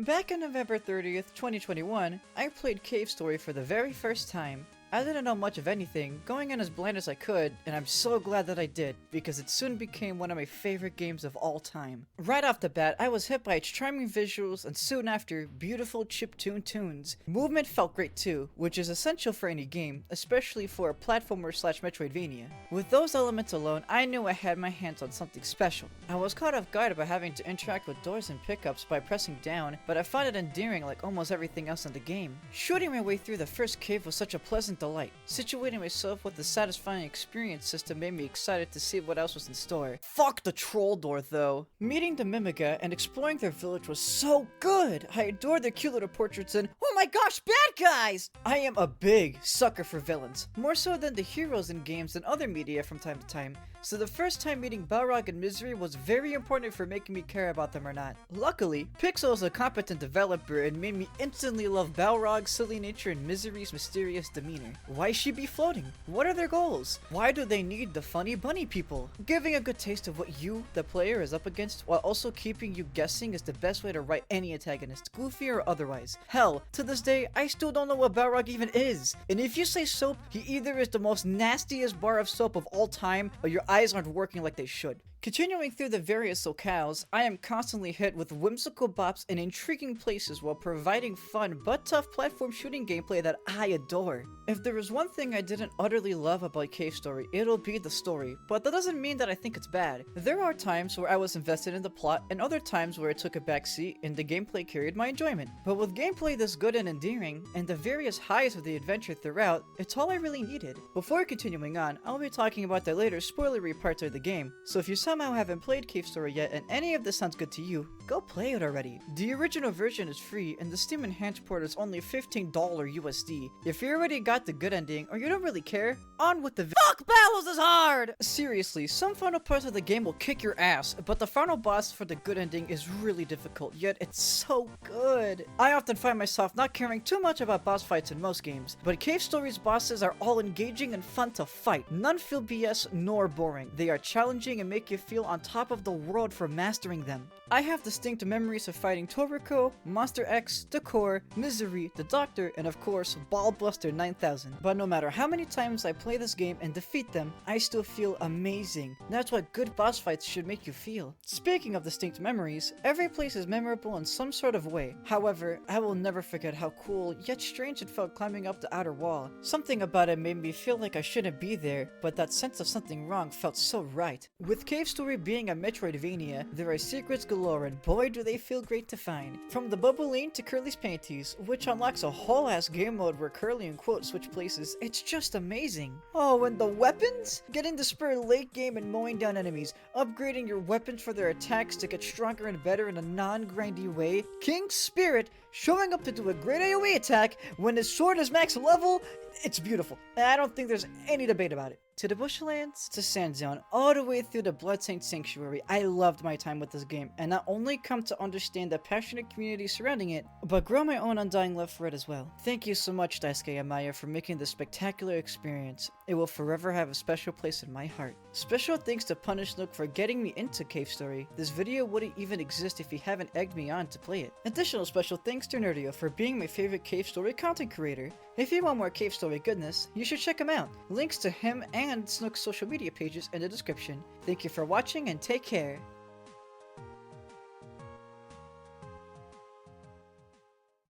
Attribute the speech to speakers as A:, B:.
A: Back on November 30th, 2021, I played CaveStory for the very first time. I didn't know much of anything, going in as blind as I could, and I'm so glad that I did, because it soon became one of my favorite games of all time. Right off the bat, I was hit by its charming visuals, and soon after, beautiful chiptune tunes. Movement felt great too, which is essential for any game, especially for a platformer slash Metroidvania. With those elements alone, I knew I had my hands on something special. I was caught off guard by having to interact with doors and pickups by pressing down, but I found it endearing like almost everything else in the game. Shooting my way through the first cave was such a pleasant delight. Situating myself with the satisfying experience system made me excited to see what else was in store. Fuck the troll door though. Meeting the Mimiga and exploring their village was so good. I adored their cute little portraits and oh my gosh, bad guys! I am a big sucker for villains, more so than the heroes in games and other media from time to time. So the first time meeting Balrog and Misery was very important for making me care about them or not. Luckily, Pixel is a competent developer and made me instantly love Balrog's silly nature and Misery's mysterious demeanor. Why she be floating? What are their goals? Why do they need the funny bunny people? Giving a good taste of what you, the player, is up against while also keeping you guessing is the best way to write any antagonist, goofy or otherwise. Hell, to this day, I still don't know what Balrog even is. And if you say soap, he either is the most nastiest bar of soap of all time or your eyes aren't working like they should. Continuing through the various locales, I am constantly hit with whimsical bops and intriguing places while providing fun but tough platform shooting gameplay that I adore. If there is one thing I didn't utterly love about CaveStory, it'll be the story, but that doesn't mean that I think it's bad. There are times where I was invested in the plot and other times where it took a backseat and the gameplay carried my enjoyment. But with gameplay this good and endearing, and the various highs of the adventure throughout, it's all I really needed. Before continuing on, I'll be talking about the later spoilery parts of the game, so if you somehow haven't played CaveStory yet and any of this sounds good to you, go play it already. The original version is free and the Steam Enhanced port is only $15 USD. If you already got the good ending or you don't really care, on with the FUCK BATTLES is hard! Seriously, some final parts of the game will kick your ass, but the final boss for the good ending is really difficult, yet it's so good. I often find myself not caring too much about boss fights in most games, but CaveStory's bosses are all engaging and fun to fight. None feel BS nor boring. They are challenging and make you feel on top of the world for mastering them. I have distinct memories of fighting Toriko, Monster X, the Core, Misery, the Doctor, and of course, Ballbuster 9000. But no matter how many times I play this game and defeat them, I still feel amazing. That's what good boss fights should make you feel. Speaking of distinct memories, every place is memorable in some sort of way. However, I will never forget how cool yet strange it felt climbing up the outer wall. Something about it made me feel like I shouldn't be there, but that sense of something wrong felt so right. With CaveStory being a Metroidvania, there are secrets galore and boy do they feel great to find. From the Bubbling to Curly's Panties, which unlocks a whole ass game mode where Curly and Quote switch places, it's just amazing. Oh, and the weapons? Getting the spur late game and mowing down enemies, upgrading your weapons for their attacks to get stronger and better in a non-grindy way, King's Spirit showing up to do a great AoE attack when his sword is max level, it's beautiful. I don't think there's any debate about it. To the Bushlands, to Sand Zone, all the way through the Bloodsaint Sanctuary, I loved my time with this game, and not only come to understand the passionate community surrounding it, but grow my own undying love for it as well. Thank you so much, Daisuke Amaya, for making this spectacular experience. It will forever have a special place in my heart. Special thanks to Punish Nook for getting me into CaveStory. This video wouldn't even exist if he hadn't egged me on to play it. Additional special thanks to Nerdio for being my favorite CaveStory content creator. If you want more CaveStory goodness, you should check him out. Links to him and Snook's social media pages in the description. Thank you for watching and take care.